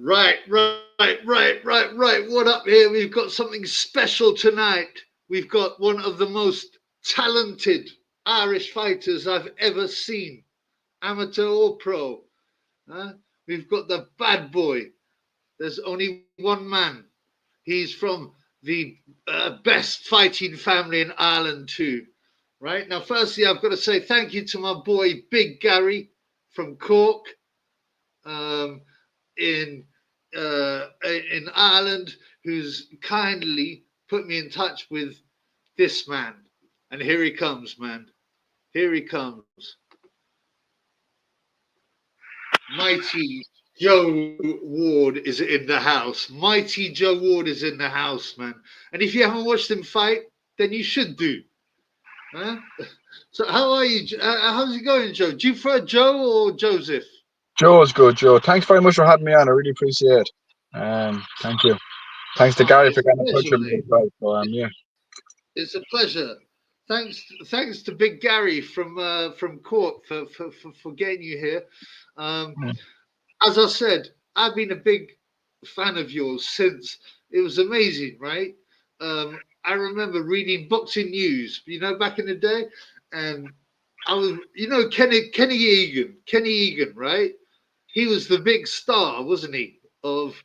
Right. What up here? We've got something special tonight. We've got one of the most talented Irish fighters I've ever seen, amateur or pro. Huh? We've got the bad boy. There's only one man. He's from the best fighting family in Ireland too. Right now, firstly, I've got to say thank you to my boy Big Gary from Cork. Um, in in Ireland, who's kindly put me in touch with this man. And here he comes, man. Here he comes. Mighty Joe Ward is in the house. Mighty Joe Ward is in the house, man. And if you haven't watched him fight, then you should do. Huh? So how are you? How's it going, Joe? Do you prefer Joe or Joseph? Joe is good, Joe. Thanks very much for having me on. I really appreciate it. Thank you. Thanks to Oh, Gary it's for a getting in touch pleasure, with me mate. as well. So, yeah. It's a pleasure. Thanks to Big Gary from Cork for getting you here. Um, Mm. as I said, I've been a big fan of yours since it was amazing, right? I remember reading boxing news, back in the day, and I was, Kenny Egan, right? He was the big star, wasn't he, of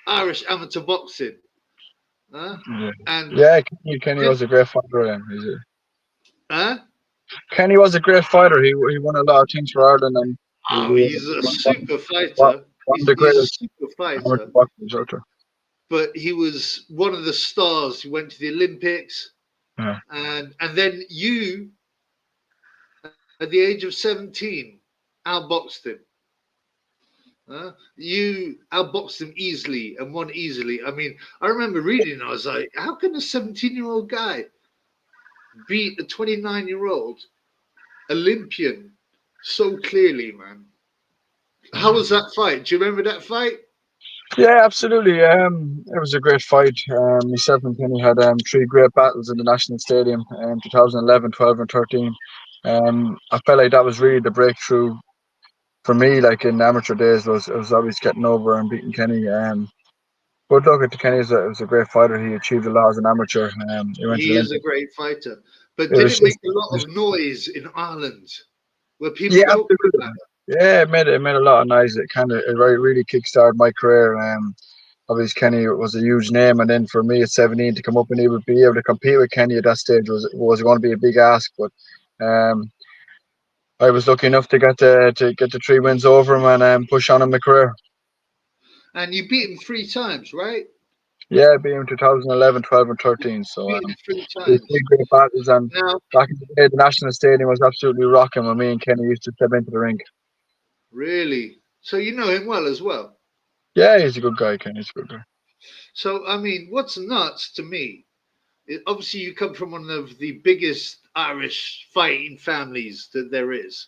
Irish amateur boxing? Huh? Yeah, And yeah. Kenny did, was a great fighter. huh? Kenny was a great fighter. He won a lot of things for Ireland, and he Oh, was he's a one, super one fighter. one of the He's a greatest super fighter. amateur boxers out there. But he was one of the stars. He went to the Olympics, Yeah. and then you, at the age of 17, outboxed him. You outboxed him easily and won easily. I mean, I remember reading. I was like, how can a 17-year-old guy beat a 29-year-old Olympian so clearly, man? How was that fight? Do you remember that fight? Yeah, absolutely. It was a great fight. Myself and Kenny had three great battles in the National Stadium in 2011, 12, and 13. I felt like that was really the breakthrough for me. Like in amateur days, was always getting over and beating Kenny. But look at Kenny was a great fighter. He achieved a lot as an amateur. He went to the He is a Olympics. great fighter. But It did was it make just, a lot of noise in Ireland? Were people yeah, going for absolutely. that? Yeah, it made a lot of noise. It really kickstarted my career. Obviously Kenny was a huge name, and then for me at 17 to come up and even be able to compete with Kenny at that stage was going to be a big ask. But um, I was lucky enough to get the 3 wins over him and push on in my career. And you beat him three times, right? Yeah, being in 2011, 12, and 13. So Beat him three these times. three great battles, and Now, back in the day, the National Stadium was absolutely rocking when me and Kenny used to step into the ring. really? So you know him well as well. Yeah, he's a good guy, Kenny. He's a good guy. So I mean, what's nuts to me? Obviously, you come from one of the biggest Irish fighting families that there is.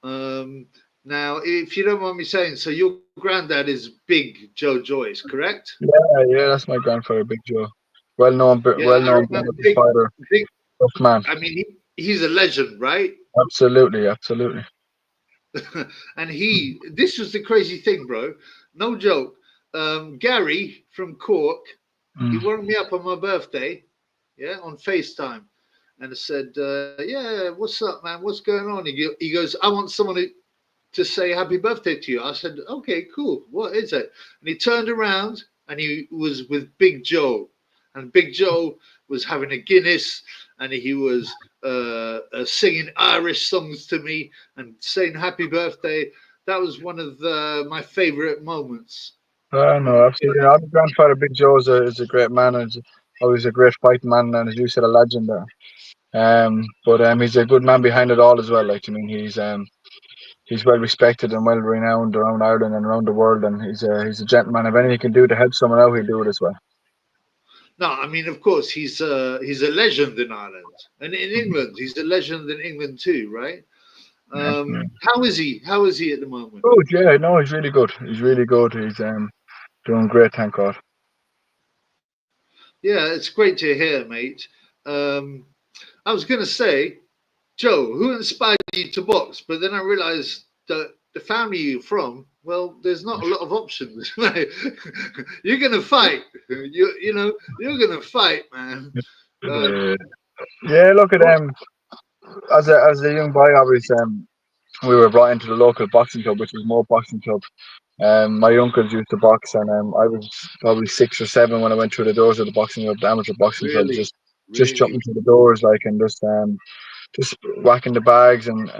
Um, now, if you don't mind me saying, so your granddad is Big Joe Joyce, correct? Yeah, that's my grandfather, Big Joe. Yeah, I Well-known remember fighter, Big. tough man. I mean, he's a legend, right? Absolutely. And this was the crazy thing, bro. No joke. Gary from Cork, he Mm. woke me up on my birthday, yeah, on FaceTime. And I said, yeah, what's up, man? What's going on? He goes, I want someone to say happy birthday to you. I said, okay, cool. What is it? And he turned around and he was with Big Joe. And Big Joe was having a Guinness and he was singing Irish songs to me and saying happy birthday. That was one of my favorite moments. No, absolutely. My grandfather, Big Joe, is a great man, and always a great fighting man, and as you said, a legend there. But he's a good man behind it all as well. Like, I mean, he's well respected and well renowned around Ireland and around the world, and he's a gentleman. If anything he can do to help someone out, he'll do it as well. No, I mean, of course, he's a legend in Ireland and in England. He's a legend in England too, right? Yeah. How is he? How is he at the moment? Good, yeah, no, he's really good. He's really good. He's doing great, thank God. Yeah, it's great to hear, mate. Um, I was going to say, Joe, who inspired you to box? But then I realized that the family you're from, well, there's not a lot of options. You're gonna fight. You're gonna fight, man. Yeah, yeah. Look at as a young boy, obviously, we were brought into the local boxing club, which was more boxing club. My uncles used to box, and I was probably 6 or 7 when I went through the doors of the boxing club, the amateur boxing club. Really, Just really. jumping through the doors, like, and just whacking the bags and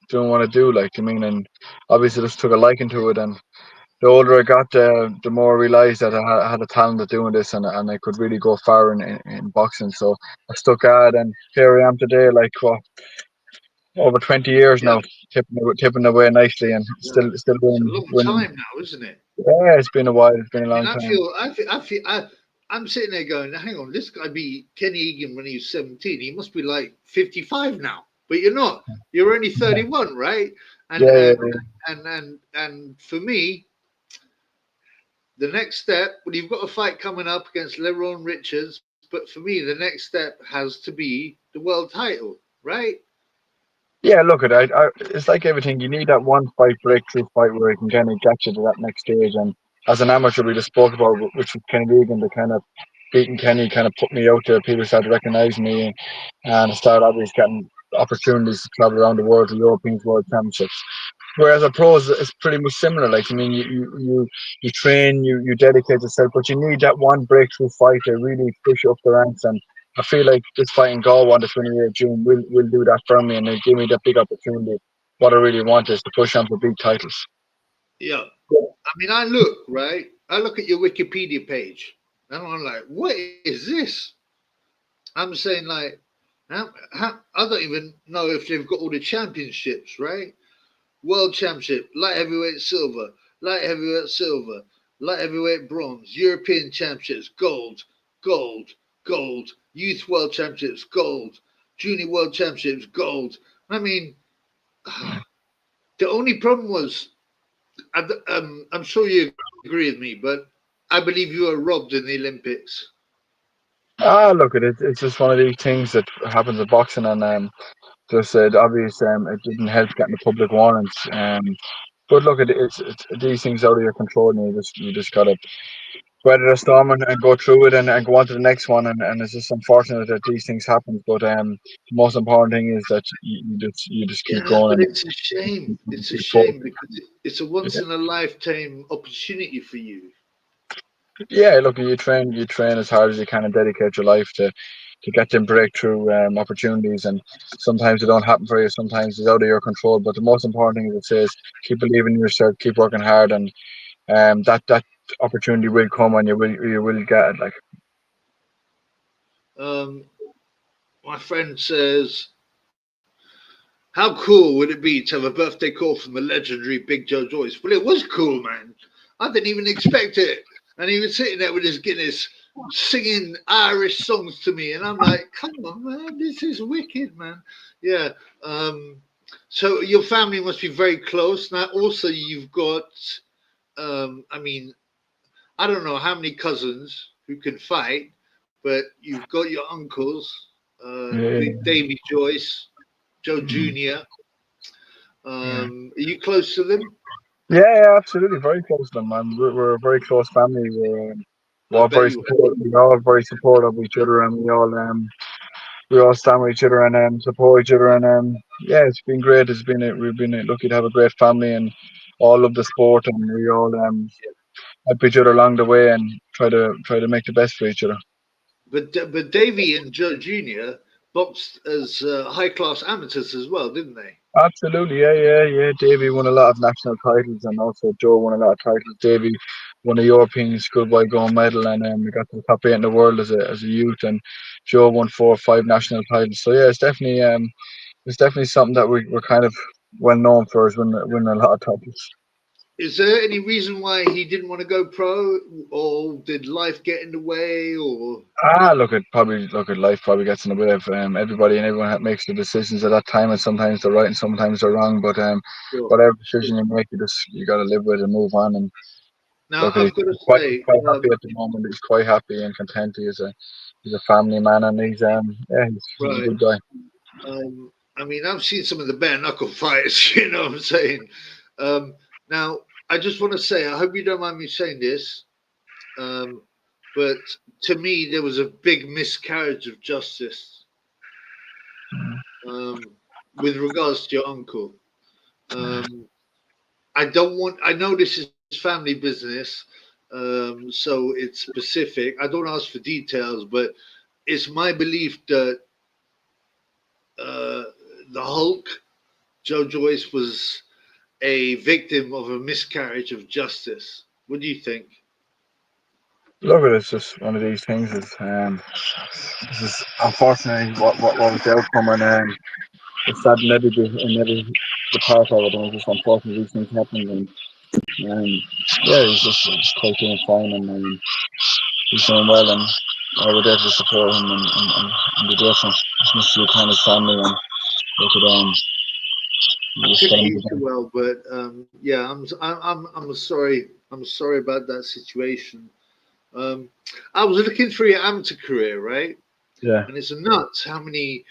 doing what I do, like, I mean, and obviously just took a liking to it. And the older I got, the more I realised that I had a talent at doing this, and I could really go far in boxing. So I stuck at it, and here I am today, like, what, over 20 years Yeah, now, tipping away nicely, and yeah. still It's a winning. long Winning. time now, isn't it? Yeah, it's been a while. It's been a I mean, long time. I'm sitting there going, hang on, this guy beat Kenny Egan when he was 17. He must be like 55 now. But you're not. You're only 31, right? And Yeah, yeah, and yeah. and for me, the next step, well, you've got a fight coming up against Leron Richards. But for me, the next step has to be the world title, right? Yeah, look at it. It's like everything. You need that one fight, breakthrough fight where it can kind of get you to that next stage. And as an amateur, we just spoke about, which was Kenny Egan, the kind of beating Kenny kind of put me out there. People started recognizing me, and I started obviously getting opportunities to travel around the world, the Europeans, World Championships. Whereas a pro is pretty much similar. Like, I mean, you train, you dedicate yourself, but you need that one breakthrough fight to really push you up the ranks. And I feel like this fight in Galway on the 28th of June will do that for me, and it give me that big opportunity. What I really want is to push on for big titles. Yeah. I mean, I look, right? I look at your Wikipedia page and I'm like, what is this? I'm saying, like, I don't even know if they've got all the championships, right? World Championship, light heavyweight silver, light heavyweight silver, light heavyweight bronze, European Championships, gold, gold, gold, Youth World Championships, gold, Junior World Championships, gold. I mean, the only problem was, I'm sure you agree with me, but I believe you were robbed in the Olympics. Look at it. It's just one of these things that happens in boxing, and just obviously it didn't help getting the public warrants. But look at it. It's these things out of your control, and you just gotta weather the storm and go through it, and go on to the next one. And it's just unfortunate that these things happen. But the most important thing is that you just keep Yeah, going but and it's a shame. It's a keep forward. shame because it's a once in a lifetime opportunity for you. Yeah, look, you train as hard as you can and dedicate your life to get them breakthrough opportunities. And sometimes they don't happen for you. Sometimes it's out of your control. But the most important thing, as it says, keep believing in yourself, keep working hard, and that opportunity will come, and you will get it. Like, Um, my friend says, "How cool would it be to have a birthday call from the legendary Big Joe Joyce?" Well, it was cool, man. I didn't even expect it, and he was sitting there with his Guinness, singing Irish songs to me, and I'm like, "Come on, man, this is wicked, man." Yeah. Um, so your family must be very close. Now, also, you've got, I mean, I don't know how many cousins who can fight, but you've got your uncles, Big yeah, Davy Joyce, Joe Jr. yeah, Are you close to them? yeah, absolutely, very close to them, man. We're a very close family. We're I all bet very you. supportive. We all very supportive of each other, and we all stand with each other and support each other. And yeah, it's been great. We've been lucky to have a great family, and all love the sport, and we all help each other along the way, and try to make the best for each other. But Davy and Joe Jr. boxed as high class amateurs as well, didn't they? Absolutely, yeah, yeah, yeah. Davey won a lot of national titles, and also Joe won a lot of titles. Davey won a European schoolboy gold medal, and we got to the top 8 in the world as a youth. And Joe won 4 or 5 national titles. So yeah, it's definitely something that we're kind of well known for, is winning a lot of titles. Is there any reason why he didn't want to go pro, or did life get in the way, or Look at life probably gets in the way of everybody, and everyone makes the decisions at that time, and sometimes they're right and sometimes they're wrong. But sure, whatever sure. decision you make, you got to live with it and move on. And Now look, he's I've got to quite he's say, quite happy at the moment. He's quite happy and content. He's a family man, and he's a right. good guy. I mean, I've seen some of the bare knuckle fights. You know what I'm saying? Now, I just want to say, I hope you don't mind me saying this, um, but to me, there was a big miscarriage of justice um, with regards to your uncle. Um, I don't want. I know this is family business, so it's specific. I don't ask for details, but it's my belief that uh, the Hulk, Joe Joyce, was a victim of a miscarriage of justice. What do you think? Look, it's just one of these things. This is unfortunately what was the outcome, and it's sad in every part of it, and it's just unfortunate these things happen. And yeah, he's quite doing fine, and he's doing well, and I would definitely support him and be there for him as much as you can, his family, and look at I just couldn't get hear him you too again. well, but yeah, I'm sorry. I'm sorry about that situation. Um, I was looking through your amateur career, right? Yeah, And it's nuts how many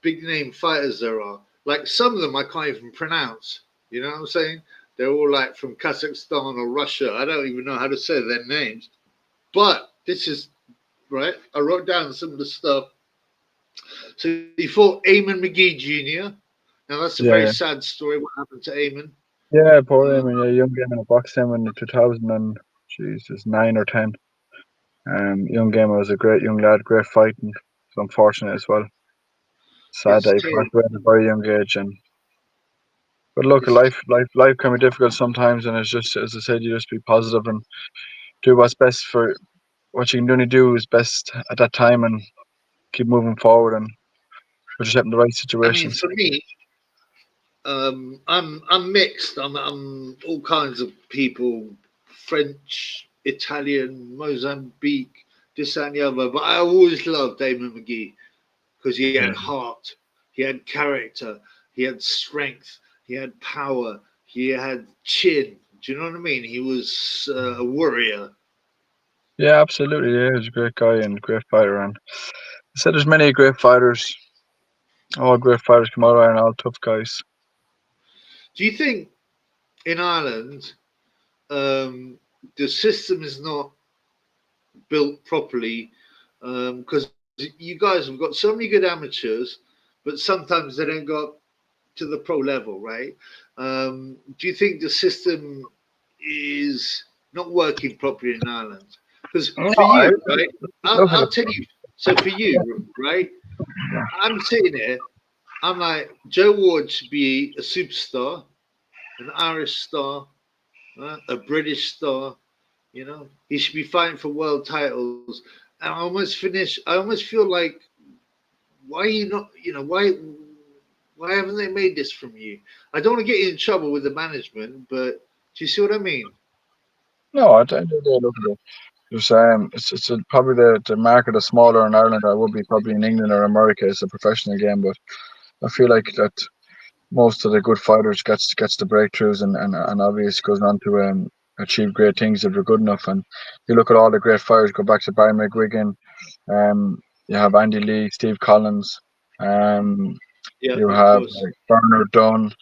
big name fighters there are. Like some of them I can't even pronounce. You know what I'm saying? They're all like from Kazakhstan or Russia. I don't even know how to say their names. But this is right. I wrote down some of the stuff. So he fought Eamon McGee Jr. Now that's a yeah, very yeah. sad story. What happened to Eamon? Yeah, poor Um, him, and yeah, young game in a box him in 2000 and Jesus 9 or 10. Young gamer was a great young lad, great fighting. It's unfortunate as well. Sad it's that he terrible. passed away at a very young age. And but look, It's life can be difficult sometimes, and it's just as I said, you just be positive and do what's best for what you can only do is best at that time, and keep moving forward and put yourself in the right I mean, situations. for me, I'm mixed. I'm all kinds of people, French, Italian, Mozambique, this and the other. But I always loved Damon McGee because he had Yeah, heart, he had character, he had strength, he had power, he had chin. Do you know what I mean? He was a warrior. yeah, absolutely. Yeah, he was a great guy and great fighter. And I said there's many great fighters. All great fighters come out and all tough guys. Do you think in Ireland um, the system is not built properly because you guys have got so many good amateurs, but sometimes they don't go up to the pro level, right? Do you think the system is not working properly in Ireland? Because No, for I you, right? look at I'll tell you. So for you, right? it. I'm sitting here. I'm like Joe Ward should be a superstar, an Irish star, a British star. You know, he should be fighting for world titles. And I almost finish. I almost feel like, why are you not? You know, why haven't they made this from you? I don't want to get you in trouble with the management, but do you see what I mean? No, at the end of the day, look at it. It's probably the market is smaller in Ireland. I would be probably in England or America. It's a professional game, but I feel like that most of the good fighters gets the breakthroughs and obviously goes on to achieve great things if they're good enough. And you look at all the great fighters. Go back to Barry McGuigan. Um, you have Andy Lee, Steve Collins. Um, Yeah, you of have course. Bernard Dunn.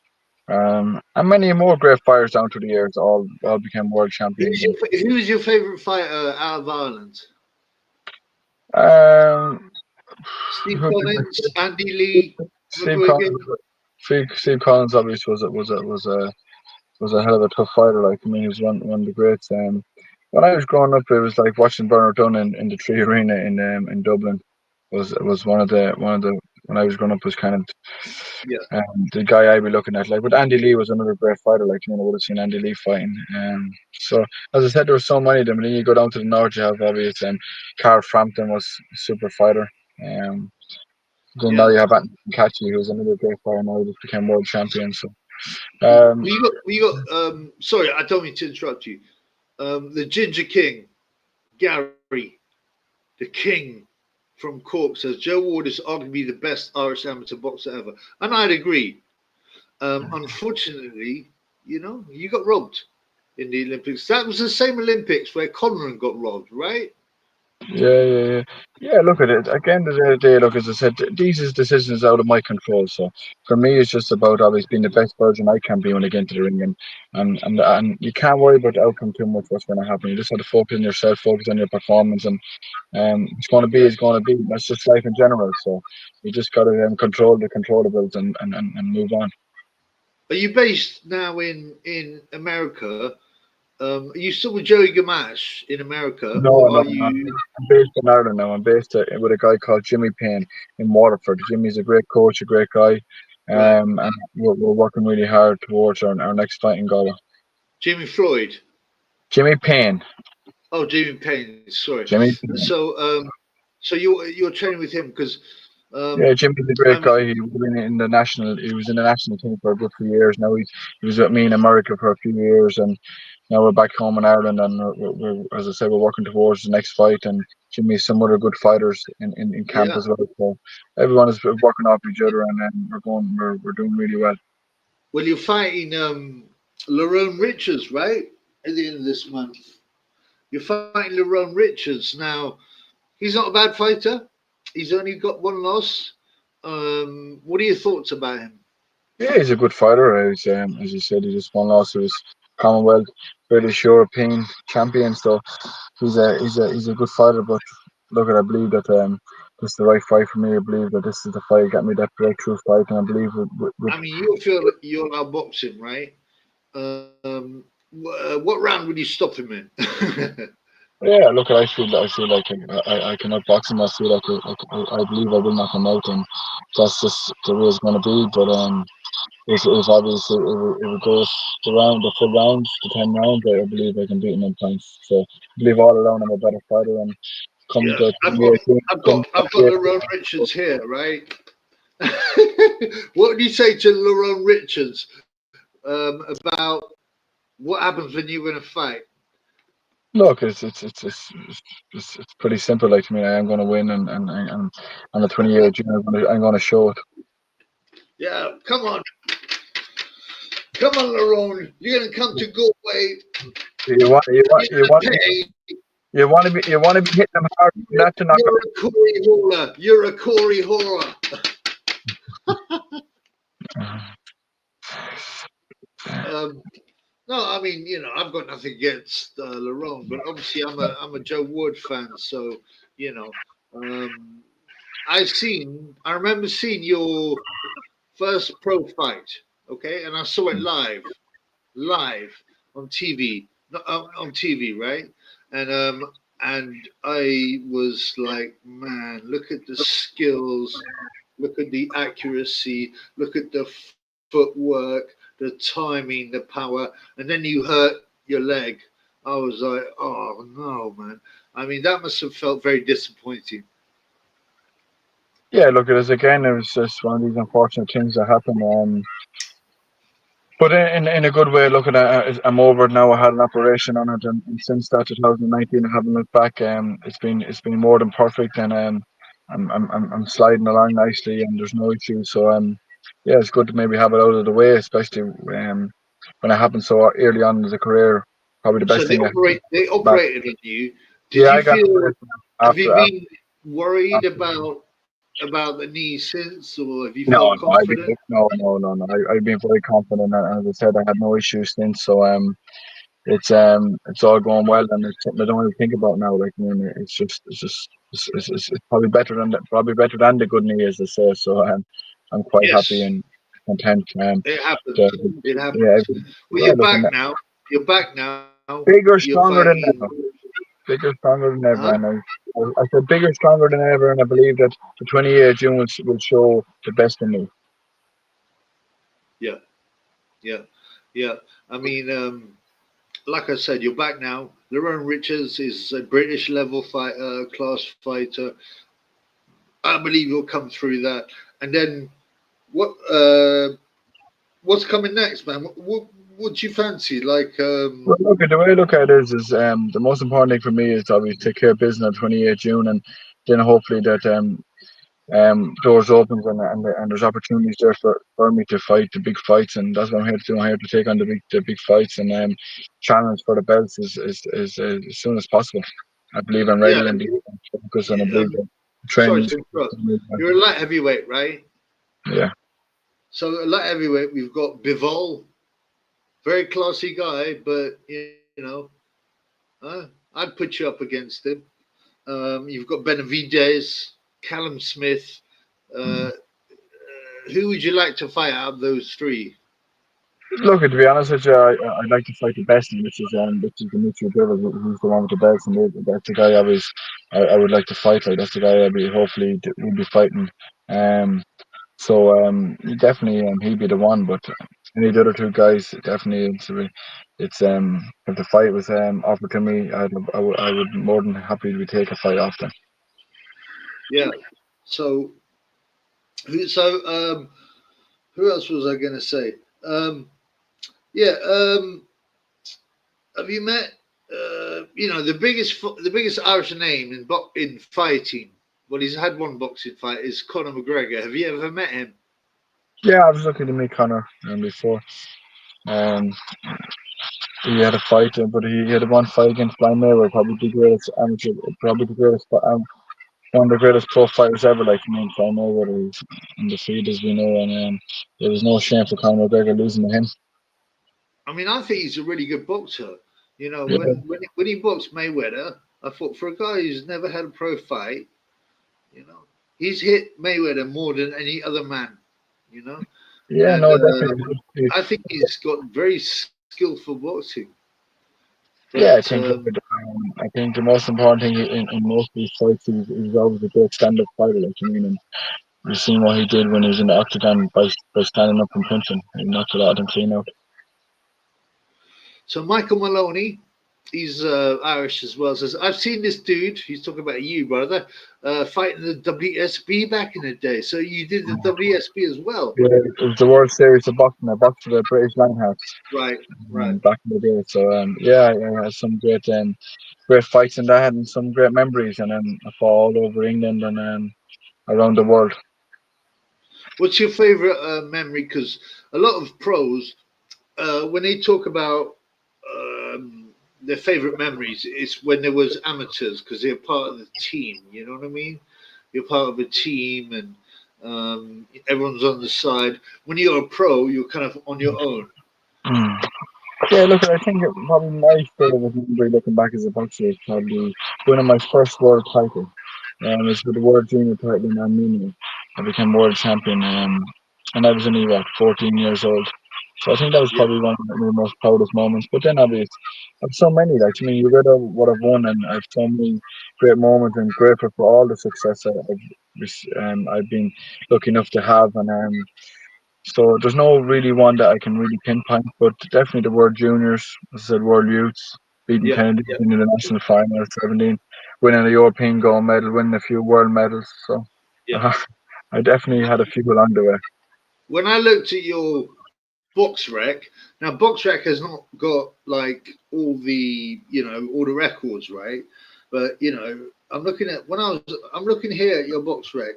And many more great fighters down through the years all became world champions. Who's your favorite fighter out of Ireland? Um, Steve who did Collins, Andy Lee, Steve Collins? McGuigan. Steve Collins obviously was a hell of a tough fighter. Like I mean, he was one of the greats. When I was growing up, it was like watching Bernard Dunn in the Tree Arena in Dublin. Was one of the when I was growing up was kind of Yeah, the guy I'd be looking at. Like, but Andy Lee was another great fighter. Like, I would have seen Andy Lee fighting. So as I said, there were so many of them. And then you go down to the north, you have obviously Carl Frampton was a super fighter. Um, then now yeah. you have Anthony Catchy, who's another great fighter. Now he just became world champion. So Well, um, you got. Sorry, I don't mean to interrupt you. The Ginger King, Gary, the King from Cork says Joe Ward is arguably the best Irish amateur boxer ever, and I'd agree. Unfortunately, you got robbed in the Olympics. That was the same Olympics where Conran got robbed, right? Yeah. Look at it. At the end of the day, look, as I said, these is decisions out of my control. So for me, it's just about always being the best version I can be when I get into the ring, and you can't worry about the outcome too much. What's going to happen? You just have to focus on yourself, focus on your performance, and it's going to be, it's going to be. That's just life in general. So you just got to control the controllables and move on. Are you based now in America? Are you still with Joey Gamache in America, No, or no, are no. you I'm based in Ireland now. I'm based with a guy called Jimmy Payne in Waterford. Jimmy's a great coach, a great guy, right? and we're working really hard towards our next fighting goal. Jimmy Floyd. Jimmy Payne. Oh, Jimmy Payne. Sorry. Jimmy Payne. So, so you're training with him because, Yeah, um, Jimmy's a great I mean, guy. He was in the national. He was in the national team for a good few years. Now he was with me in America for a few years, and now we're back home in Ireland. And as I said, we're working towards the next fight. And Jimmy's some other good fighters in camp yeah. as well. So everyone is working off each other, and we're doing really well. Well, you're fighting Lerone Richards, right? At the end of this month, you're fighting Lerone Richards. Now, he's not a bad fighter. He's only got one loss. What are your thoughts about him? Yeah, he's a good fighter. As you said, he just won loss. He was Commonwealth, British, European champion. So he's a good fighter. But look, I believe that this is the right fight for me. I believe that this is the fight that got me that breakthrough fight, and I believe with I mean, you feel that you're now boxing, right? Um, what round would you stop him in? yeah. Look, I feel like I can outbox him. I feel like I believe I will knock him out, and that's just the way it's going to be. But if obviously if it goes the full rounds, the 10 rounds, I believe I can beat him in points. So I believe all alone I'm a better fighter, and come Yeah, the I've got 28, I've come got I've got 28, Lerone Richards here, right? What would you say to Lerone Richards about what happens when you win a fight? look, it's pretty simple. Like to me, I am going to win, and on the 28th June, I'm going to show it. Yeah, come on, Lerone. You're gonna come to Galway. You want you want You're you gonna want pay. you want to be hitting them hard, not to knock You're a Corey Horror. You're a Corey Horror. them. Um, no, I mean, I've got nothing against Lerone, but obviously I'm a Joe Wood fan, so you know, um, I remember seeing your first pro fight, okay, and I saw it live on TV, not on TV, right? And I was like, man, look at the skills, look at the accuracy, look at the footwork, the timing, the power, and then you hurt your leg. I was like, oh no, man. I mean, that must have felt very disappointing. Yeah, look, it is again. It was just one of these unfortunate things that happen. But in a good way, looking at it, I'm over it now. I had an operation on it, and since that 2019, I haven't looked back. It's been more than perfect, and I'm sliding along nicely, and there's no issues. So yeah, it's good to maybe have it out of the way, especially when it happened so early on in the career. Probably the So best thing that they happened back. operated on you. Did Yeah, you I got feel? operation Have you after. been worried After. about the knee since, or have you No, felt no, confident? no. I've been very confident, and as I said, I had no issues since. So it's all going well, and it's something I don't really think about now. Like, I mean, it's probably better than the good news, as they say. So I'm quite happy Yes, and content. it To, happens. It yeah, happens. Well, yeah, you're looking back at now. You're back now. bigger, You're stronger than fighting. ever, bigger, stronger than ever, Huh? and I said bigger, stronger than ever, and I believe that the 28th June will show the best in me. Yeah, yeah, yeah. I mean, like I said, you're back now. Lerone Richards is a British level fighter, class fighter. I believe you'll come through that. And then what? What's coming next, man? What do you fancy? Like, Well, look, the way I look at it is the most important thing for me is to obviously take care of business on 28th June, and then hopefully that doors opens and there's opportunities there for me to fight the big fights, and that's what I'm here to do. I'm here to take on the big fights and challenge for the belts as soon as possible. I believe I'm Yeah, ready and focus on a yeah, big sorry training. to interrupt. You're a light heavyweight, right? Yeah. So a light heavyweight, we've got Bivol, very classy guy, but you know, I'd put you up against him. You've got Benavidez, Callum Smith. Mm. Uh, who would you like to fight out of those three? Look, to be honest with you, I'd like to fight the best, and which is Dimitri Bivol, who's the one with the belts, and that's the guy I would like to fight. Like that's the guy I'd be hopefully would be fighting. Um, definitely he'd be the one, but any of the other two guys definitely if the fight was offered to me, I would more than happy to take a fight off them. Yeah. So, so who else was I going to say? Um, yeah. Have you met? The biggest Irish name in fighting. Well, he's had one boxing fight. Is Conor McGregor. Have you ever met him? Yeah, I was looking to meet Connor before. Um, he had a fight, but he had one fight against Blind Mayweather, probably the greatest amateur, probably the greatest, one of the greatest pro fighters ever. Like I mean, Blind Mayweather is undefeated, as we know, and there was no shame for Conor McGregor losing to him. I mean, I think he's a really good boxer. You know, Yeah, when he boxed Mayweather, I thought for a guy who's never had a pro fight, you know, he's hit Mayweather more than any other man. You know, yeah, and no, definitely. I think he's got very skillful boxing. Yeah, But I think the most important thing in most of these fights is always a great stand-up fighter. Like I mean, and you've seen what he did when he was in the octagon by standing up and punching. He knocked a lot of them clean out. so Michael Maloney, he's Irish as well. Says I've seen this dude. He's talking about you, brother, fighting the WSB back in the day. So you did the WSB as well, Yeah, it was the World Series of boxing. I boxed for the British Lionhearts right? Right. back in the day. So yeah, I had some great fights in that and some great memories. And I fought all over England and around the world. What's your favorite memory? Because a lot of pros, when they talk about their favorite memories, it's when there was amateurs because they're part of the team. You know what I mean? You're part of a team, and everyone's on the side. When you're a pro, you're kind of on your own. Mm. Yeah, look, I think probably my favorite memory looking back as a boxer is probably winning my first world title. It's with the World Junior title in Armenia. I became world champion, and I was only 14 years old. So I think that was Yeah, probably one of my most proudest moments. But then obviously, I've so many. Like to me, you read what I've won, and I've so many great moments, and grateful for all the success I've been lucky enough to have, and so there's no really one that I can really pinpoint, but definitely the World Juniors, as I said, World Youths, beating yeah, Kennedy yeah, in the national final at 17, winning a European gold medal, winning a few world medals. So yeah. I definitely had a few along the way. When I looked at your box rec, now box rec has not got like all the records, right? But I'm looking here at your box rec,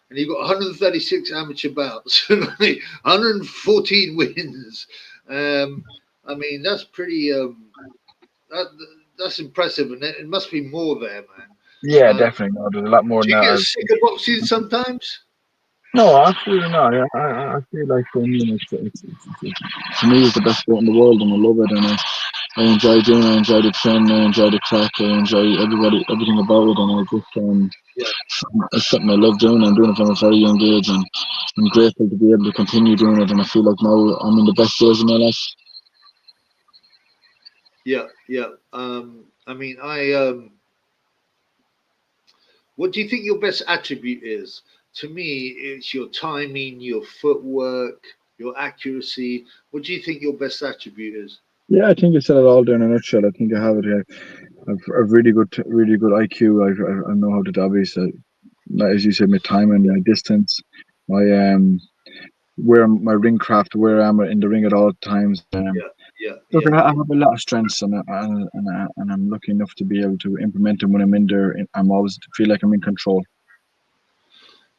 and you've got 136 amateur bouts, 114 wins. Um, I mean, that's pretty. That, that's impressive, and it must be more there, man. Yeah, Uh, definitely. No, there's a lot more do than you get that. sick of boxing sometimes? No, absolutely not. Yeah, I feel like for me, to me, it's the best sport in the world, and I love it. And I enjoy doing it. I enjoy the training. I enjoy the crack. I enjoy everything about it. And I just Yeah, it's something I love doing. I'm doing it from a very young age, and I'm grateful to be able to continue doing it. And I feel like now I'm in the best days of my life. yeah, yeah. I mean, what do you think your best attribute is? To me, it's your timing, your footwork, your accuracy. What do you think your best attribute is? Yeah, I think you said it all there in a nutshell. I think I have it here. I've really good IQ. I know how to dabby. So, as you said, my timing, my distance, my where my ring craft, where I'm in the ring at all times. Yeah, yeah, Look, yeah, I have a lot of strengths, and I'm lucky enough to be able to implement them when I'm in there. I'm always feel like I'm in control.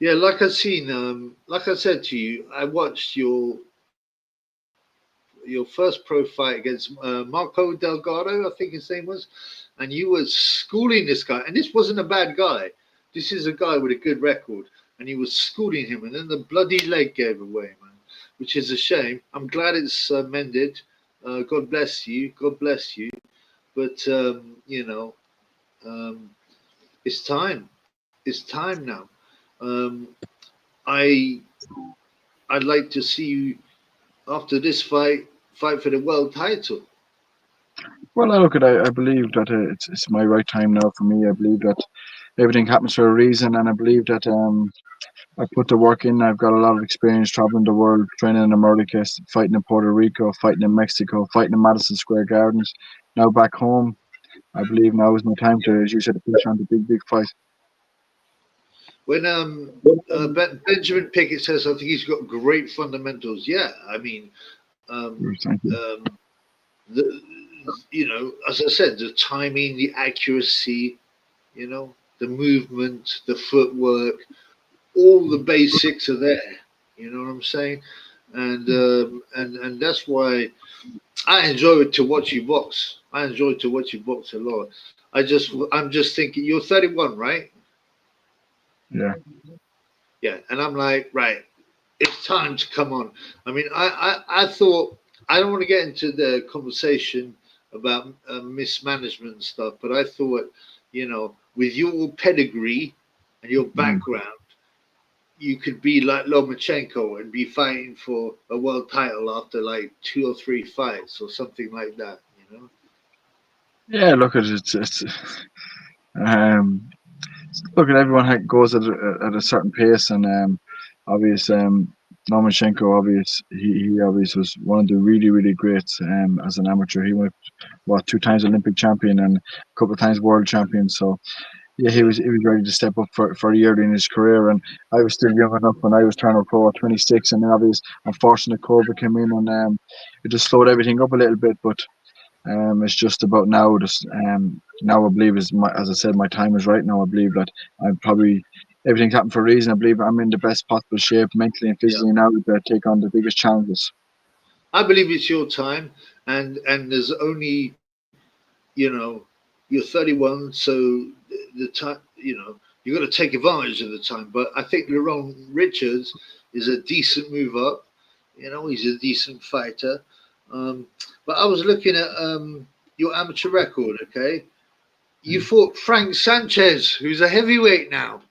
yeah. Like I said to you, I watched your your first pro fight against Marco Delgado, I think his name was, and you were schooling this guy, and this wasn't a bad guy. This is a guy with a good record, and he was schooling him, and then the bloody leg gave away, man, which is a shame. I'm glad it's mended. God bless you. God bless you. But it's time. It's time now. I I'd like to see you after this fight for the world title. Well, I look at. I believe that it's my right time now for me. I believe that everything happens for a reason, and I believe that I put the work in. I've got a lot of experience traveling the world, training in America, fighting in Puerto Rico, fighting in Mexico, fighting in Madison Square Gardens. Now back home, I believe now is my time to, as you said, push on the big fight. When Benjamin Pickett says, I think he's got great fundamentals. Yeah, I mean, Thank you. the as I said, the timing, the accuracy, the movement, the footwork, all the basics are there. You know what I'm saying? And that's why I enjoy to watch you box. I enjoy to watch you box a lot. I'm just thinking, you're 31, right? Yeah. Yeah, and I'm like, right, it's time to come on. I mean, I thought I don't want to get into the conversation about mismanagement and stuff, but I thought, with your pedigree and your background, you could be like Lomachenko and be fighting for a world title after like 2 or 3 fights or something like that, Yeah, look at it. It's um, look at everyone goes at a certain pace, and obvious Lomachenko, he obvious was one of the really greats as an amateur. He went 2 times Olympic champion and a couple of times world champion. So yeah, he was ready to step up for a year in his career, and I was still young enough when I was turning pro at 26, and then obviously unfortunate COVID came in, and it just slowed everything up a little bit. But it's just about now. Just now, I believe as I said, my time is right now. I believe that I'm probably everything's happened for a reason. I believe I'm in the best possible shape mentally and Yeah. physically now to take on the biggest challenges. I believe it's your time, and there's only, you're 31, so the time, you've got to take advantage of the time. But I think Lerone Richards is a decent move up. He's a decent fighter. But I was looking at your amateur record. Okay, you fought Frank Sanchez, who's a heavyweight now.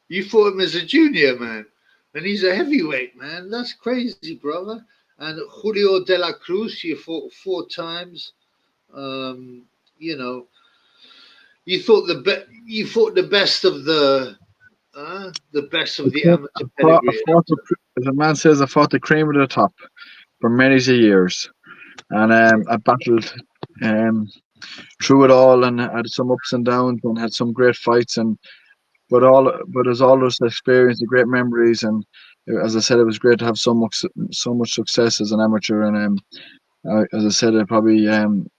You fought him as a junior, man, and he's a heavyweight, man. That's crazy, brother. And Julio de la Cruz, you fought 4 times. Um, you know, you fought the best of the best of the amateur pedigree. As a man says, I fought the cream of the top for many years, and I battled through it all, and had some ups and downs, and had some great fights, but as all those experience, the great memories, and as I said, it was great to have so much success as an amateur, and as I said, I probably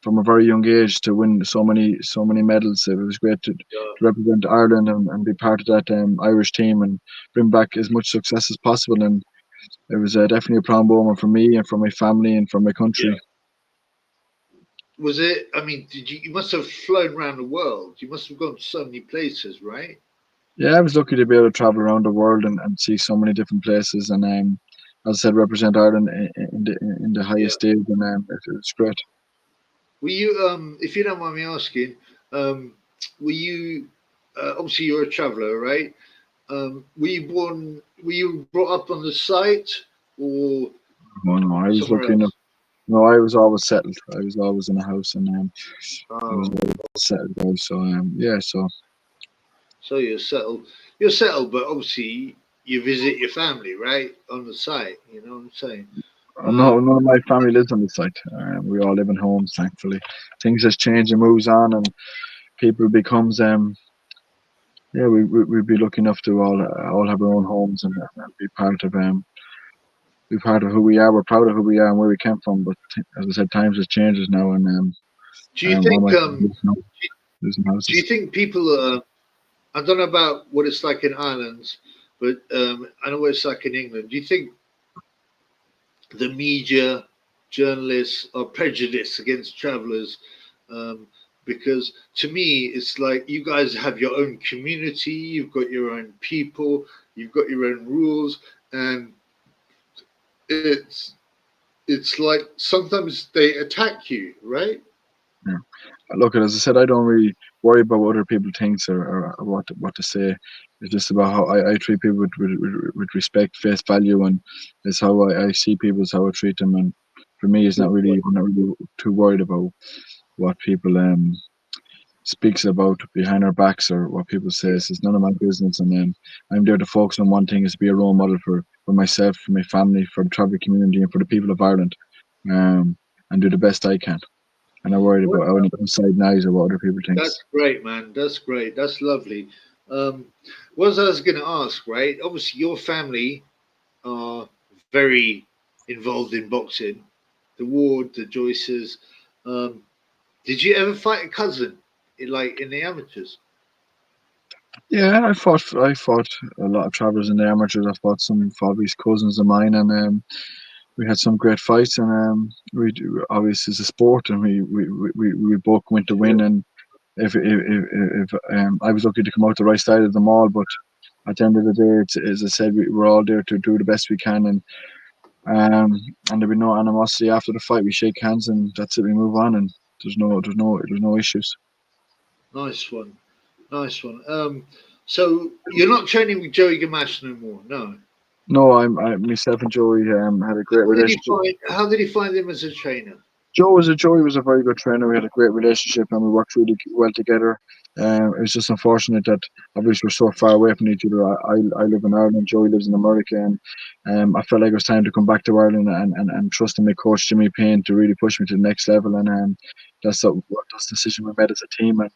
from a very young age to win so many medals. It was great to represent Ireland and be part of that Irish team and bring back as much success as possible. And it was definitely a proud moment for me and for my family and for my country. Yeah. Was it? I mean, did you? You must have flown around the world. You must have gone to so many places, right? Yeah, I was lucky to be able to travel around the world and see so many different places, and as I said, represent Ireland in the highest Yeah. stage, and it was great. Were you? If you don't mind me asking, were you? Obviously, you're a traveller, right? Were you born? Were you brought up on the site or No, no, I was somewhere lucky enough. else? No, I was always settled. I was always in a house, and I was Oh, always settled there. So yeah, so so you're settled. You're settled, but obviously you visit your family, right, on the site. You know what I'm saying? no, Um, none of my family lives on the site. We all live in homes, thankfully. Things has changed and moves on, and people becomes yeah, we'd be lucky enough to all have our own homes and be part of who we are. We're proud of who we are and where we came from. But as I said, times has changes now, and do you all think? my family lives in Do you houses. think people are? I don't know about what it's like in Ireland, but I know what it's like in England. Do you think the media journalists are prejudiced against travelers. Um, because to me, it's like you guys have your own community, you've got your own people, you've got your own rules, and it's it's like sometimes they attack you, right? Yeah. Look, as I said, I don't really worry about what other people thinks or what to say. It's just about how I treat people with respect, face value, and it's how I see people, it's how I treat them. And for me, it's not really I'm not really too worried about what people speaks about behind our backs or what people say. It's none of my business. And I'm there to focus on one thing: is to be a role model for myself, for my family, for the travel community, and for the people of Ireland, and do the best I can. And I'm worried Well, about any inside noise or what other people think. that's great, man. That's great. That's lovely. Um, what I was going to ask, right? Obviously, your family are very involved in boxing. The Ward, the Joyces. Um, did you ever fight a cousin, like in the amateurs? Yeah, I fought a lot of travellers in the amateurs. I fought some Fabi's cousins of mine, and we had some great fights. And obviously it's a sport, and we both went to win. And if I was lucky to come out the right side of them all, but at the end of the day, it's, as I said, we're all there to do the best we can, and there'll be no animosity after the fight. We shake hands, and that's it. We move on, and there's no issues. Nice one, nice one. So you're not training with Joey Gamache no more, no. No, myself and Joey had a great How did he relationship. find? How did he find him as a trainer? Joey was a very good trainer. We had a great relationship, and we worked really well together. It was just unfortunate that obviously we're so far away from each other. I live in Ireland, Joey lives in America, and I felt like it was time to come back to Ireland and trust in my coach Jimmy Payne to really push me to the next level. And that's the decision we made as a team, and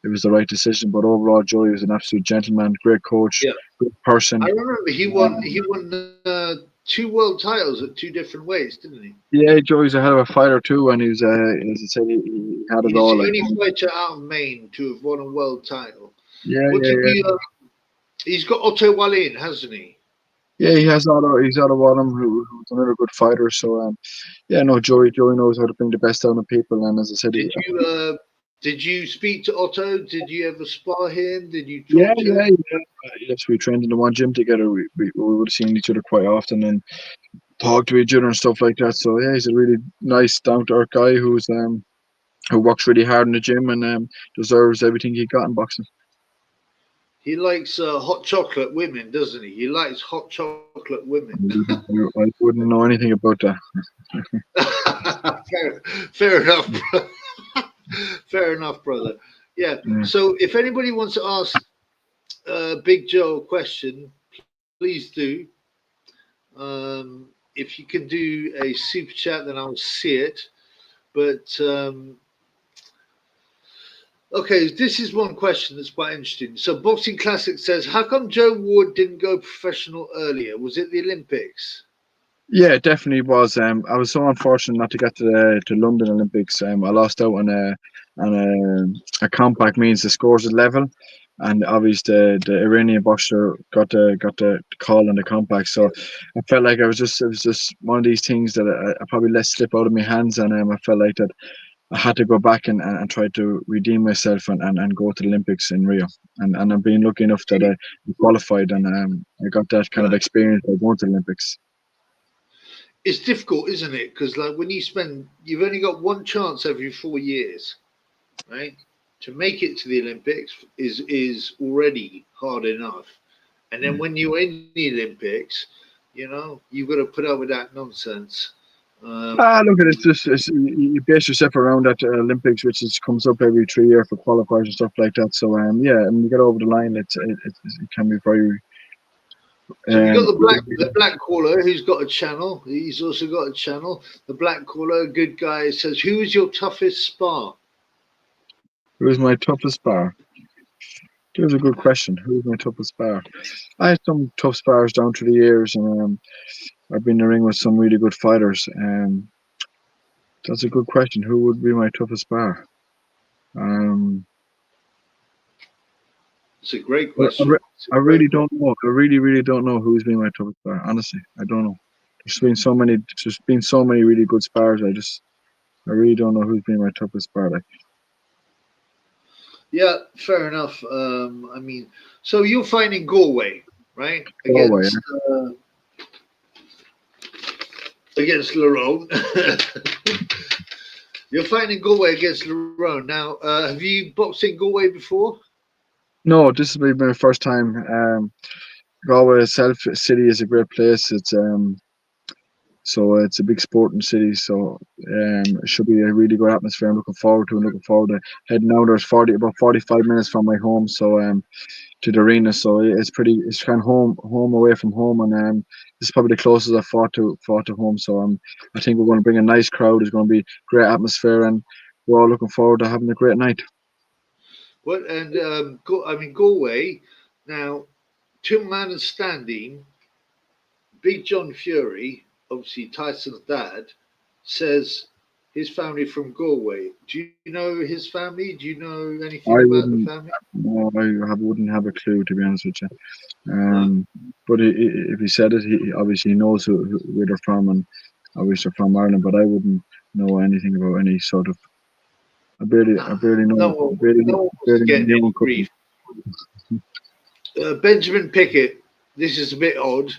it was the right decision. But overall, Joey was an absolute gentleman, great coach, Yeah, good person. I remember he won. He won two world titles at two different weights, didn't he? Yeah, Joey's a hell of a fighter too, and he was, as I said, he had it He's all. the Like, only fighter out of Maine to have won a world title. yeah, What yeah, did yeah. he? He's got Otto Wallin, hasn't he? Yeah, he's out of Autumn, who's another good fighter. So yeah, no, Joey knows how to bring the best out of people, and as I said, Did you? Did you speak to Otto? Did you ever spar him? Did you yeah, talk to yeah, him? yeah. Yes, we trained in the one gym together. We would have seen each other quite often and talked to each other and stuff like that. So yeah, he's a really nice, down to earth guy who works really hard in the gym and deserves everything he got in boxing. He likes hot chocolate women, doesn't he? He likes hot chocolate women. I wouldn't know anything about that. fair, fair enough. Fair enough, brother. Yeah. Yeah. So if anybody wants to ask Big Joe a question, please do. If you can do a super chat, then I'll see it. But okay, this is one question that's quite interesting. So Boxing Classic says, how come Joe Ward didn't go professional earlier? Was it the Olympics? Yeah, it definitely was. I was so unfortunate not to get to London Olympics. I lost out on a compact means the scores are level, and obviously the Iranian boxer got the call on the compact. So I felt like it was just one of these things that I probably let slip out of my hands, and I felt like that I had to go back and try to redeem myself and go to the Olympics in Rio. And I've been lucky enough that I qualified and I got that kind of Right. experience by going to the Olympics. It's difficult, isn't it? Because like when you've only got one chance every 4 years, right? To make it to the Olympics is already hard enough, and then when you're in the Olympics, you've got to put up with that nonsense. Look at it. You base yourself around that Olympics, which comes up every 3 years for qualifiers and stuff like that. So yeah, and you get over the line, it can be very. So we got Um, the black caller who's got a channel. He's also got a channel. The black caller, good guy, says, "Who is your toughest spar?" who is my toughest bar? There's a good question. Who is my toughest bar? I had some tough spars down through the years, and I've been in the ring with some really good fighters. That's a good question. Who would be my toughest bar? Um, It's a great I, I, question. re- It's a I great really question. don't know. I really, really don't know who's been my toughest bar. Honestly, I don't know. There's been so many really good spars. I really don't know who's been my toughest spar. Like Yeah, fair enough. I mean, so you're fighting Galway, right? Galway. Against Lerone. You're fighting Galway against Lerone. Now, have you boxed in Galway before? No, this will be my first time. Galway itself, city is a great place. It's a big sporting city, so it should be a really good atmosphere. I'm looking forward to it. Looking forward to heading out. There's about 45 minutes from my home, so to the arena. So it's kind of home away from home, and this is probably the closest I fought to home. So I think we're going to bring a nice crowd. It's going to be great atmosphere, and we're all looking forward to having a great night. What and I mean Galway. Now, to my understanding, Big John Fury, obviously Tyson's dad, says his family from Galway. Do you know his family? Do you know anything I about the wouldn't. family? No, wouldn't have a clue, to be honest with you. No. But if he said it, he obviously knows where they're from, and obviously they're from Ireland. But I wouldn't know anything about any sort of. I barely know, No one was barely know getting any anyone grief. cooking. Benjamin Pickett. This is a bit odd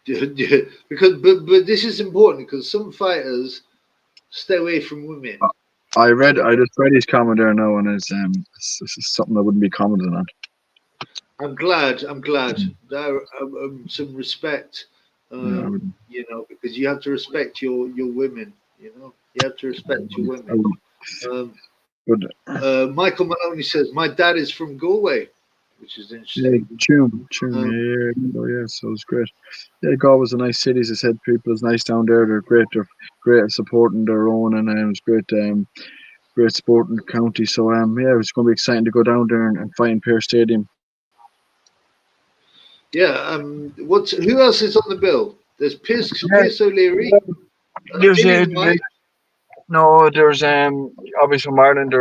because, but this is important because some fighters stay away from women. I just read his comment there now, and it's something I wouldn't be commenting on. I'm glad. I'm glad. There, some respect. Yeah, I wouldn't. Because you have to respect your women. You have to respect your I women. wouldn't. Um, But Michael Maloney says my dad is from Galway, which is yeah, interesting. Tune, Um, yeah, so it's great. Yeah, Galway's a nice city. As I said, people is nice down there. They're great. They're great at supporting their own, and it's great. Great sporting county. So yeah, it's going to be exciting to go down there and fight in Pearse Stadium. yeah. Who else is on the bill? There's Yeah, Pierce O'Leary, there's Dillian White. no, there's obviously from Ireland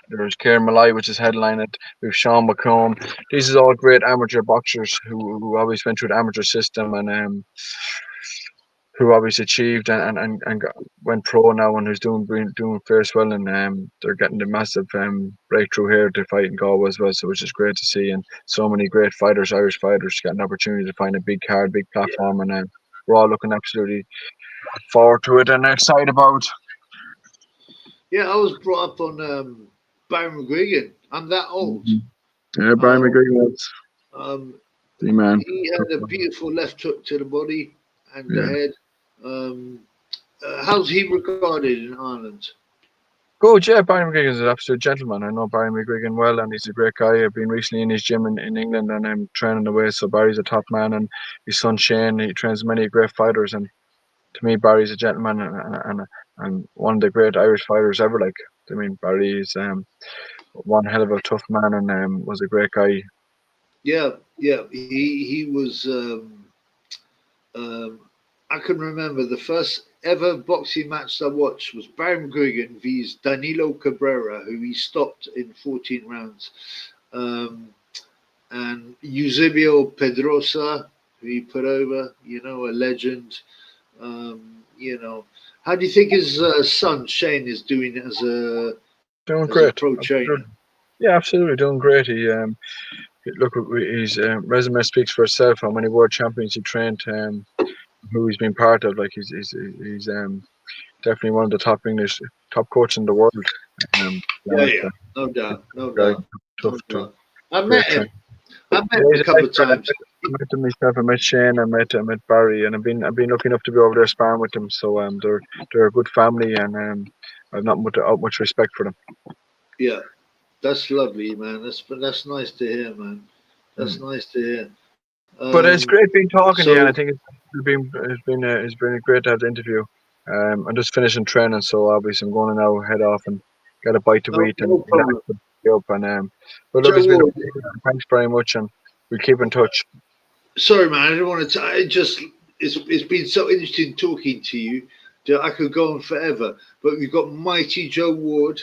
there's Kieran Malloy, which is headlining it. We've Sean McComb. These are all great amateur boxers who always went through the amateur system and who obviously achieved and went pro now and who's doing fair well, and they're getting the massive breakthrough here to fight in Galway as well, so which is great to see, and so many great fighters, Irish fighters, get an opportunity to find a big card, big platform, and we're all looking absolutely forward to it and excited about. Yeah, I was brought up on Barry McGuigan. I'm that old. Yeah, Brian Um, McGregor was um, the man. he had a beautiful left hook to the body and the Yeah. head. Um, how's he regarded in Ireland? Good, yeah, Barry McGregor is an absolute gentleman. I know Barry McGregor well, and he's a great guy. I've been recently in his gym in England, and I'm training away. So Barry's a top man, and his son Shane, he trains many great fighters. And to me, Barry's a gentleman and one of the great Irish fighters ever. Like, I mean, Barry is one hell of a tough man, and was a great guy. Yeah, yeah. He was. Um, I can remember the first ever boxing match I watched was Barry McGuigan vs Danilo Cabrera, who he stopped in 14 rounds, and Eusebio Pedrosa, who he put over. A legend. How do you think his son Shane is doing Doing as a great. pro trainer? Absolutely. Yeah, absolutely doing great. Look, his resume speaks for itself. How many world champions he trained, who he's been part of. Like he's definitely one of the top coach in the world. Yeah, Honest, yeah, no doubt, no guy, doubt, tough, no tough, doubt. I great met trainer. him. I met Yeah, him he's a a couple nice of guy. times. I met him myself. I met Shane. I met Barry, and I've been lucky enough to be over there sparring with them. So they're a good family, and I've not much respect for them. Yeah, that's lovely, man. That's nice to hear, man. That's Mm. nice to hear. But it's great being talking to you, and I So think it's been great to have the interview. I'm just finishing training, so obviously I'm going to now head off and get a bite to eat and no relax problem. and be up. And but look, Joe it's been a Ward, pleasure. Thanks very much, and we'll keep in touch. sorry, man. I didn't want to. It just it's been so interesting talking to you that I could go on forever. But we've got mighty Joe Ward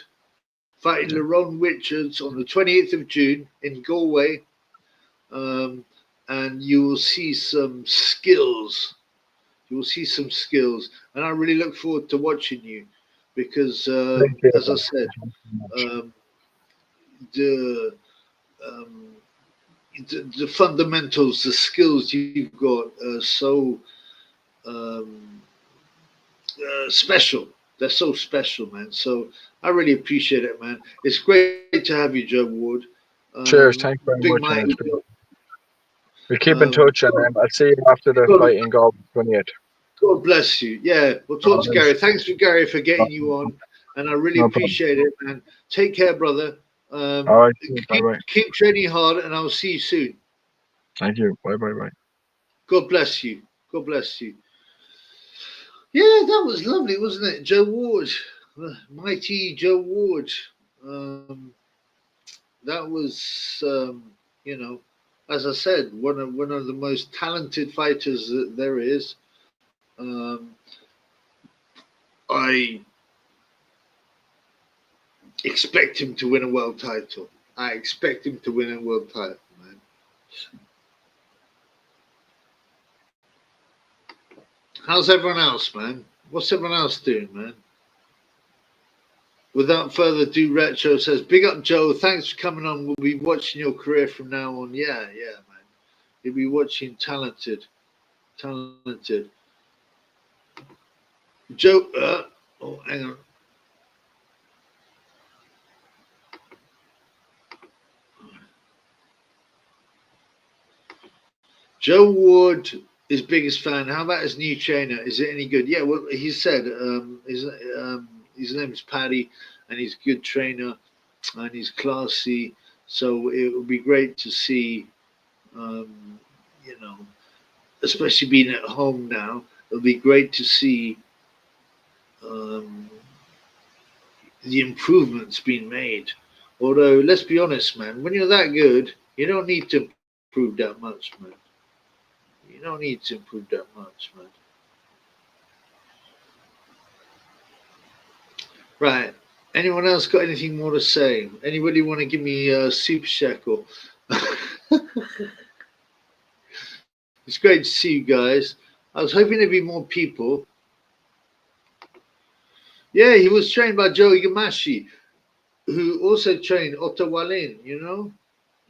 fighting Yeah. Lerone Richards on the 28th of June in Galway, um, and you will see some skills You will see some skills, and I really look forward to watching you because, Thank you. as I said, Thank you so much. um, the, um, the fundamentals, the skills you've got are so um, special. They're so special, man. So I really appreciate it, man. It's great to have you, Joe Ward. Cheers. Thank you very Big much. Mike, And it's been, we'll keep in um, touch, and I'll see you after the God, fight in Galway 28th. God bless you. Yeah, we'll talk All to right. Gary. Thanks for Gary for getting you on, and I really No problem. appreciate it, man. Take care, brother. All right. Bye Keep bye. keep training hard, and I'll see you soon. Thank you. Bye bye bye. God bless you. God bless you. Yeah, that was lovely, wasn't it? Joe Ward, mighty Joe Ward. Um, that was, you know, as I said, one of the most talented fighters that there is. Um, I expect him to win a world title. I expect him to win a world title, man. How's everyone else, man? What's everyone else doing, man? Without further ado, Retro says, "Big up, Joe. Thanks for coming on. We'll be watching your career from now on." Yeah, man. You'll be watching talented. Joe. Oh, hang on. Joe Ward, his biggest fan. How about his new trainer? Is it any good? Yeah, well, he said his name's Paddy, and he's a good trainer, and he's classy. So it would be great to see, um, you know, especially being at home now. It'll be great to see um, the improvements being made. Although, let's be honest, man, when you're that good, you don't need to improve that much, man. You don't need to improve that much, man. Right. Anyone else got anything more to say? Anybody want to give me a super shekel? It's great to see you guys. I was hoping there'd be more people. Yeah, he was trained by Joe Yamashi, who also trained Otto Wallin,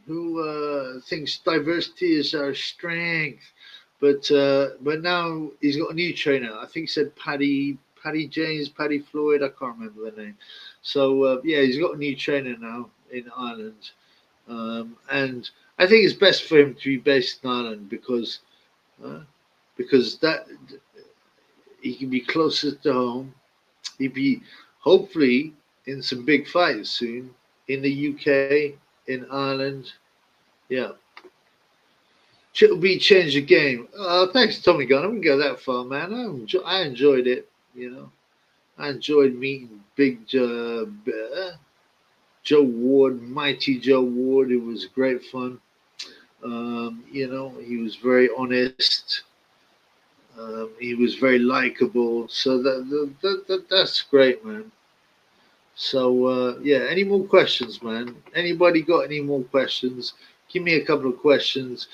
who thinks diversity is our strength. But now he's got a new trainer. I think he said Paddy James, Paddy Floyd. I can't remember the name. So yeah, he's got a new trainer now in Ireland, and I think it's best for him to be based in Ireland because that he can be closer to home. He'd be hopefully in some big fights soon in the UK, in Ireland. Yeah. Triple B changed the game. Thanks, Tommy Gunn. I wouldn't go that far, man. I enjoyed it. I enjoyed meeting Big Joe Ward, mighty Joe Ward. It was great fun. He was very honest. He was very likable. So that's great, man. So yeah, any more questions, man? Anybody got any more questions? Give me a couple of questions.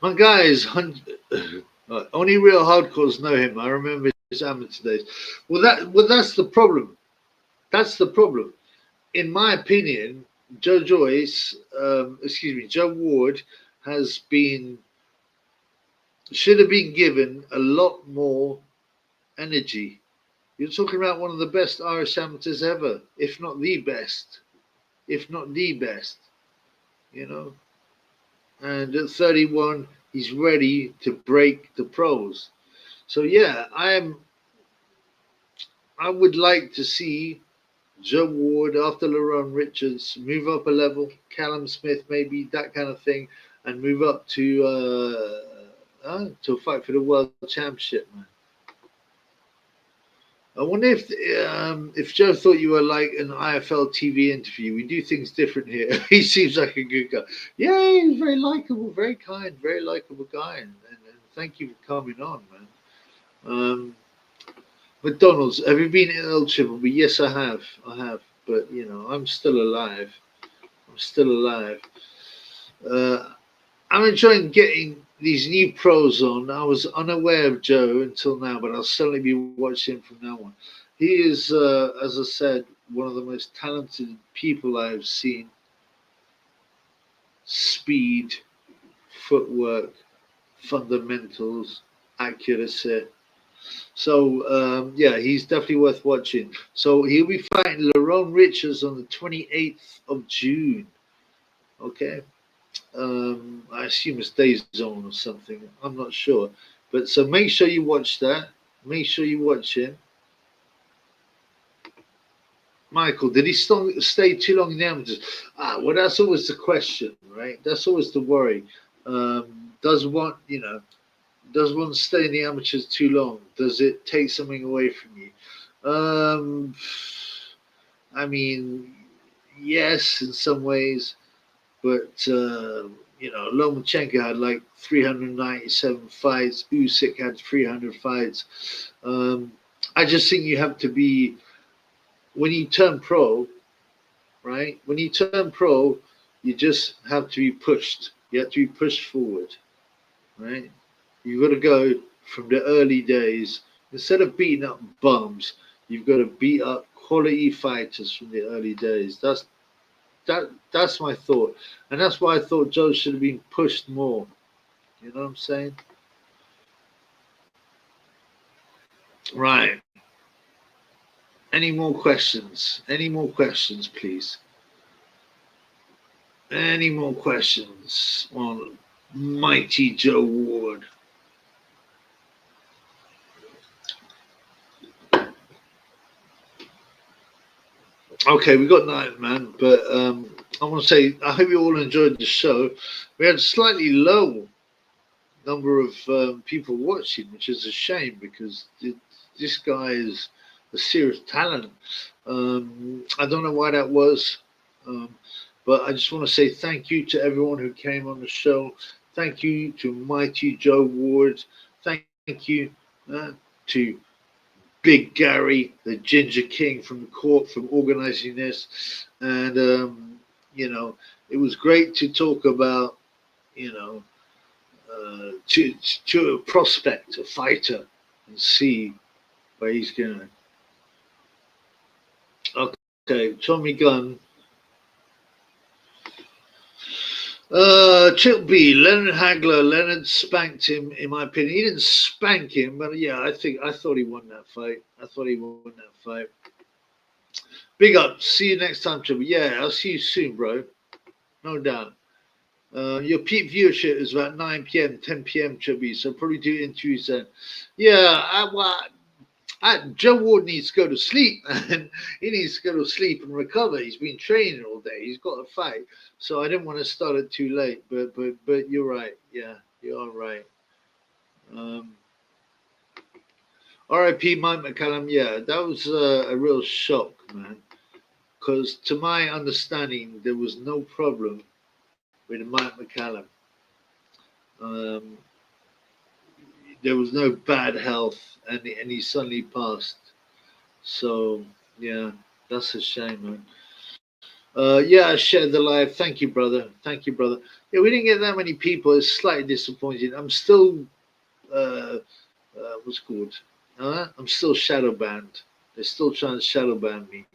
My guy is only real hardcores know him. I remember his amateur days. That's the problem. That's the problem. In my opinion, Joe Ward has been should have been given a lot more energy. You're talking about one of the best Irish amateurs ever, if not the best, if not the best. You know, and at 31, he's ready to break the pros. So yeah, I would like to see Joe Ward after Lerone Richards move up a level, Callum Smith maybe that kind of thing, and move up to fight for the world championship, man. I wonder if Joe thought you were like an IFL TV interview. We do things different here. He seems like a good guy. Yeah, he's very likable, very kind, very likable guy. And thank you for coming on, man. McDonald's, have you been ill, Triple B? Yes, I have. I have. But, I'm still alive. I'm still alive. I'm enjoying getting these new pros on. I was unaware of Joe until now, but I'll certainly be watching him from now on. He is, as I said, one of the most talented people I've seen. Speed, footwork, fundamentals, accuracy. So yeah, he's definitely worth watching. So he'll be fighting Lerone Richards on the 28th of June. Okay. I assume it's Day Zone or something. I'm not sure. But so make sure you watch that. Make sure you watch it. Michael, did he stay too long in the amateurs? Well, that's always the question, right? That's always the worry. Does one, does one stay in the amateurs too long? Does it take something away from you? I mean, yes, in some ways, but Lomachenko had like 397 fights. Usyk had 300 fights. I just think you have to be when you turn pro, right? When you turn pro, you just have to be pushed. You have to be pushed forward, right? You've got to go from the early days. Instead of beating up bums, you've got to beat up quality fighters from the early days. That's my thought, and that's why I thought Joe should have been pushed more. You know what I'm saying? Right. Any more questions? Any more questions, please? Any more questions on Mighty Joe Ward? Okay, we got nine, man. But I want to say I hope you all enjoyed the show. We had a slightly low number of people watching, which is a shame because this guy is a serious talent. I don't know why that was, but I just want to say thank you to everyone who came on the show. Thank you to Mighty Joe Ward. Thank you to Big Gary, the Ginger King from the court, from organizing this. And, it was great to talk about, you know, to a prospect, a fighter, and see where he's going. Okay, Tommy Gunn. Triple B, Leonard Hagler. Leonard spanked him, in my opinion. He didn't spank him, but yeah, I thought he won that fight. I thought he won that fight. Big up. See you next time, Triple. Yeah, I'll see you soon, bro. No doubt. Your peak viewership is about 9 p.m., 10 p.m. Triple, so probably do interviews then. Yeah, Joe Ward needs to go to sleep, and he needs to go to sleep and recover. He's been training all day. He's got to fight, so I didn't want to start it too late. But you're right. Yeah, you are right. Um, R.I.P. Mike McCallum. Yeah, that was a real shock, man. Because to my understanding, there was no problem with Mike McCallum. Um, there was no bad health, and he suddenly passed. So yeah, that's a shame, man. Yeah, I shared the live. Thank you, brother. Thank you, brother. Yeah, we didn't get that many people. It's slightly disappointing. I'm still, what's it called? I'm still shadow banned. They're still trying to shadow ban me.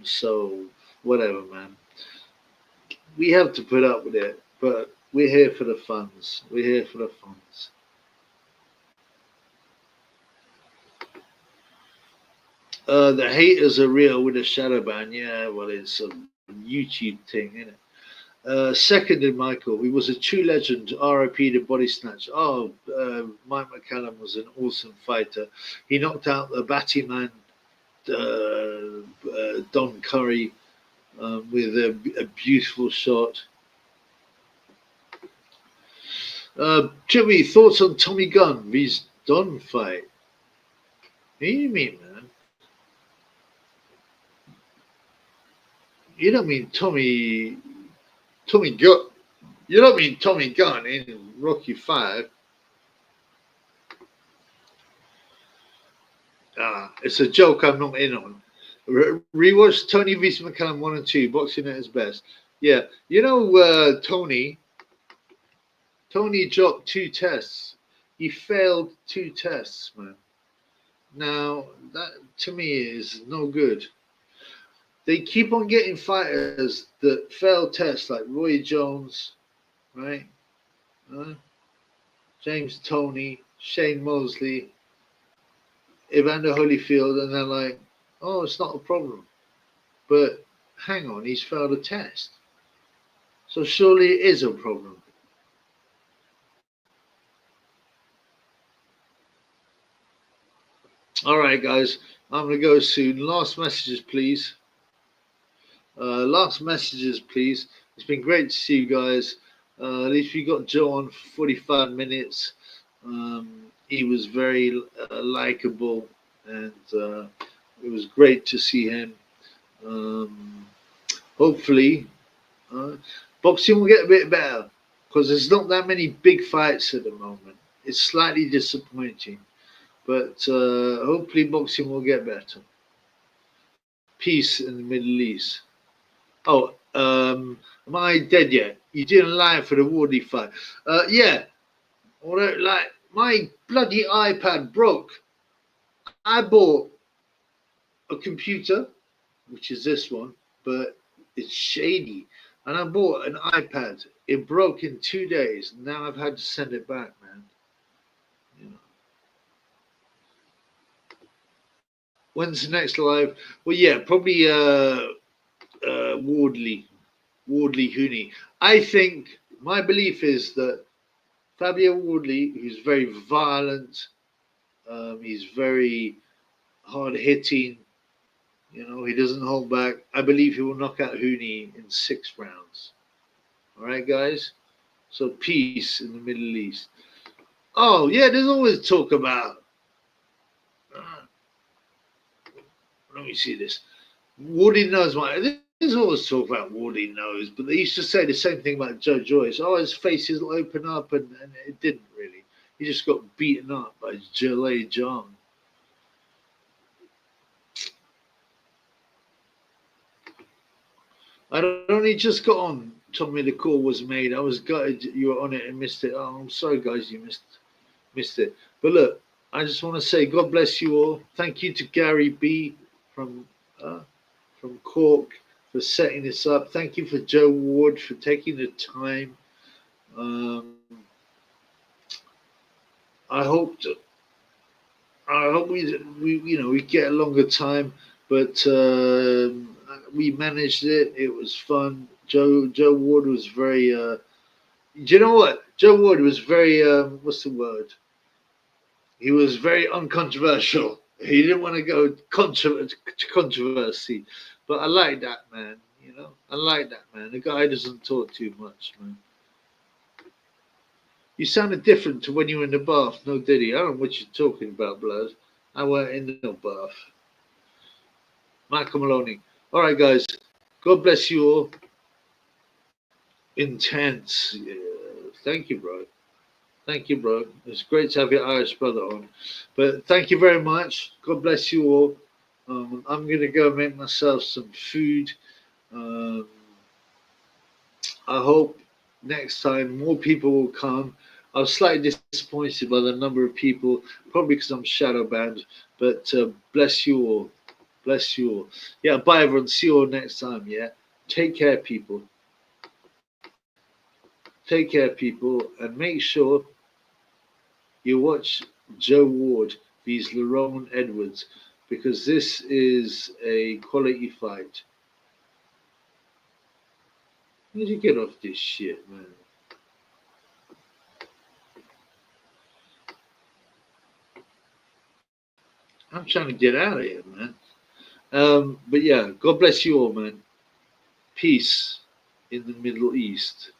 So whatever, man. We have to put up with it, but we're here for the funds. We're here for the funds. The haters are real with a shadow ban. Yeah, well, it's a YouTube thing, isn't it? Seconded Michael. He was a true legend. R.I.P. the body snatch. Oh, Mike McCallum was an awesome fighter. He knocked out the Batty man, Don Curry, with a beautiful shot. Jimmy, thoughts on Tommy Gunn vs Don fight? What do you mean, man? You don't mean Tommy Gunn. You don't mean Tommy Gunn in Rocky 5. It's a joke I'm not in on. Rewatch Tony vs McCallum 1 and 2, boxing at his best. Yeah, you know, Tony dropped two tests. He failed two tests, man. Now that to me is no good. They keep on getting fighters that fail tests, like Roy Jones, right? Uh, James Toney, Shane Mosley, Evander Holyfield, and they're like, oh, it's not a problem. But hang on, he's failed a test. So surely it is a problem. All right, guys, I'm going to go soon. Last messages, please. Last messages, please. It's been great to see you guys. At least we got Joe on for 45 minutes. He was very likable, and it was great to see him. Um, hopefully, uh, boxing will get a bit better because there's not that many big fights at the moment. It's slightly disappointing, but hopefully, boxing will get better. Peace in the Middle East. Oh, am I dead yet? You didn't lie for the Wardy fight. Yeah, although, like, my bloody iPad broke. I bought a computer, which is this one, but it's shady. And I bought an iPad. It broke in 2 days. Now I've had to send it back, man. You know. When's the next live? Well, yeah, probably Wardley, Hooney. I think my belief is that Fabio Wardley, who's very violent, he's very hard hitting. You know, he doesn't hold back. I believe he will knock out Hooney in 6 rounds. All right, guys. So peace in the Middle East. Oh yeah, there's always talk about. Uh, let me see this. Wardy knows my. There's always talk about Wardy knows, but they used to say the same thing about Joe Joyce. Oh, his faces will open up, and it didn't really. He just got beaten up by Jalay John. I only just got on. Told me the call was made. I was gutted you were on it and missed it. Oh, I'm sorry, guys, you missed it. But look, I just want to say God bless you all. Thank you to Gary B from uh, from Cork for setting this up. Thank you for Joe Ward for taking the time. Um, I hope to, I hope we we get a longer time, but we managed it. It was fun. Joe Ward was very. Do you know what? Joe Ward was very. What's the word? He was very uncontroversial. He didn't want to go controversy, but I like that man. You know, I like that man. The guy doesn't talk too much, man. You sounded different to when you were in the bath. No, did he? I don't know what you're talking about, blood. I weren't in no bath. Michael Maloney. All right, guys. God bless you all. Intense. Yeah. Thank you, bro. Thank you, bro. It's great to have your Irish brother on. But thank you very much. God bless you all. I'm going to go make myself some food. Um, I hope next time more people will come. I was slightly disappointed by the number of people, probably because I'm shadow banned. But bless you all. Bless you all. Yeah, bye everyone. See you all next time. Yeah. Take care, people. Take care, people. And make sure you watch Joe Ward vs Lerone Edwards because this is a quality fight. Where'd you get off this shit, man? I'm trying to get out of here, man. But yeah, God bless you all, man. Peace in the Middle East.